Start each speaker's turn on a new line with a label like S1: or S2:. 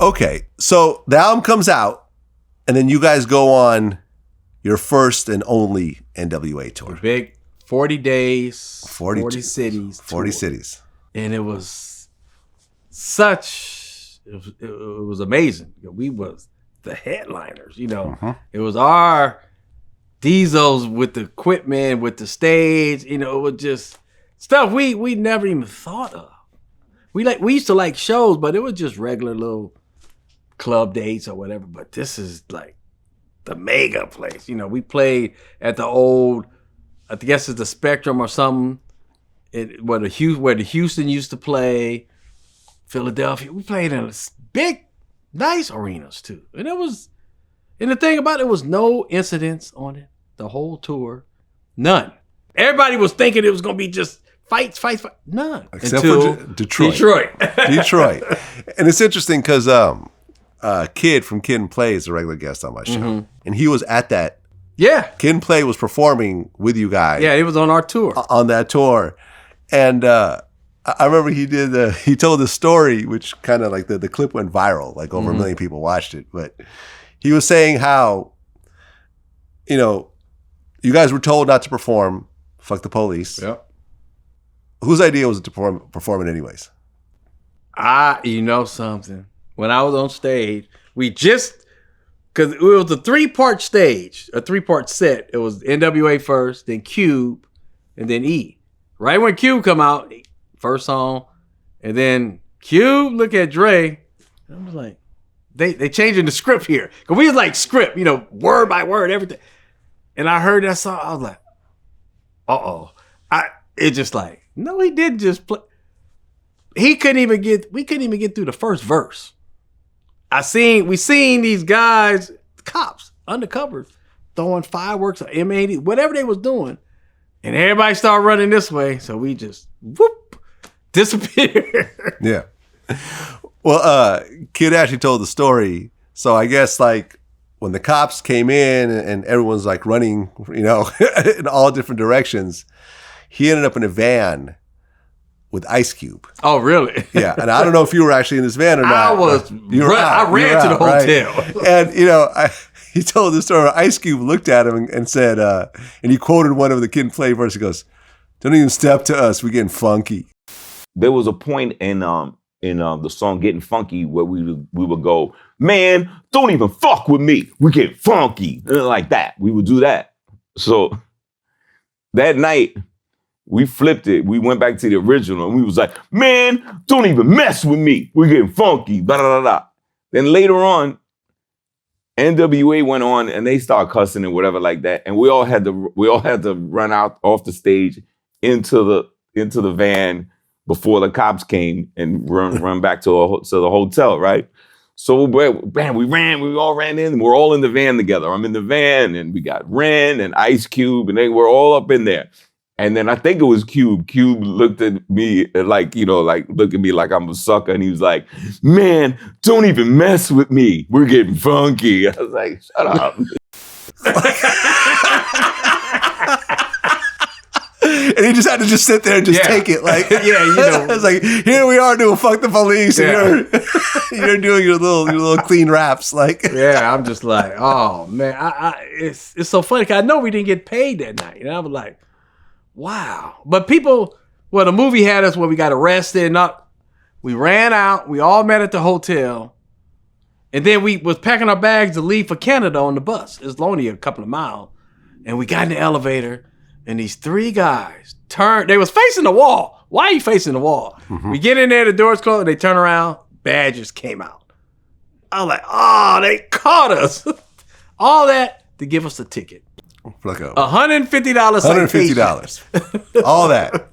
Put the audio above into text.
S1: Okay, so the album comes out, and then you guys go on your first and only N.W.A. tour.
S2: The big 40 days, 40 cities.
S1: 40 cities.
S2: And it was it was amazing. We was the headliners, It was our diesels with the equipment, with the stage, it was just stuff we never even thought of. We used to like shows, but it was just regular little club dates or whatever. But this is like the mega place. We played at the old, I guess it's the Spectrum or something, where the Houston used to play, Philadelphia. We played in big, nice arenas too. And the thing about it was no incidents on it, the whole tour, none. Everybody was thinking it was going to be just fights, none.
S1: Except for Detroit. Detroit. And it's interesting because Kid from Kid and Play is a regular guest on my show. Mm-hmm. And he was at that.
S2: Yeah.
S1: Kid and Play was performing with you guys.
S2: Yeah, he was on our tour.
S1: On that tour. And I remember he told the story, which kind of like the clip went viral, like over 1 million people watched it. But he was saying how, you guys were told not to perform, fuck the police.
S2: Yep.
S1: Whose idea was it to perform it anyways?
S2: Something. When I was on stage, because it was a 3-part stage, a 3-part set. It was N.W.A. first, then Cube, and then E. Right when Cube come out, first song, and then Cube look at Dre. I was like, they changing the script here. Because we was like script, word by word, everything. And I heard that song, I was like, uh-oh. It just like, no, he didn't just play. We couldn't even get through the first verse. We seen these guys, cops, undercover, throwing fireworks or M80, whatever they was doing. And everybody started running this way. So we just, disappeared.
S1: Yeah. Well, Kid actually told the story. So I guess like when the cops came in and everyone's like running, in all different directions, he ended up in a van with Ice Cube.
S2: Oh, really?
S1: Yeah. And I don't know if you were actually in this van or not.
S2: I ran to the hotel.
S1: Right? And, he told the story. Ice Cube looked at him and said, and he quoted one of the Kid and Play verse. He goes, "Don't even step to us. We're getting funky."
S3: There was a point in the song "Getting Funky" where we would go, "Man, don't even fuck with me. We're getting funky," like that. We would do that. So that night we flipped it. We went back to the original and we was like, "Man, don't even mess with me. We're getting funky." Blah, blah, blah, blah. Then later on, N.W.A. went on and they started cussing and whatever like that, and we all had to run out off the stage into the van before the cops came and run back to the hotel, right? So man, we all ran in, and we're all in the van together. I'm in the van, and we got Ren and Ice Cube, and they were all up in there. And then I think it was Cube. Cube looked at me like look at me like I'm a sucker. And he was like, "Man, don't even mess with me. We're getting funky." I was like, shut up.
S1: And he just had to just sit there and just take it. Like, it's like, here we are doing fuck the police. And you're doing your little clean raps. Like,
S2: yeah, I'm just like, oh man, it's so funny. Cause I know we didn't get paid that night. And I was like, wow. But the movie had us where we got arrested. We ran out. We all met at the hotel. And then we was packing our bags to leave for Canada on the bus. It was only a couple of miles. And we got in the elevator. And these 3 guys they was facing the wall. Why are you facing the wall? Mm-hmm. We get in there, the doors closed, they turn around, badges came out. I was like, oh, they caught us. All that to give us a ticket.
S1: Like
S2: $150 citation.
S1: $150. All that.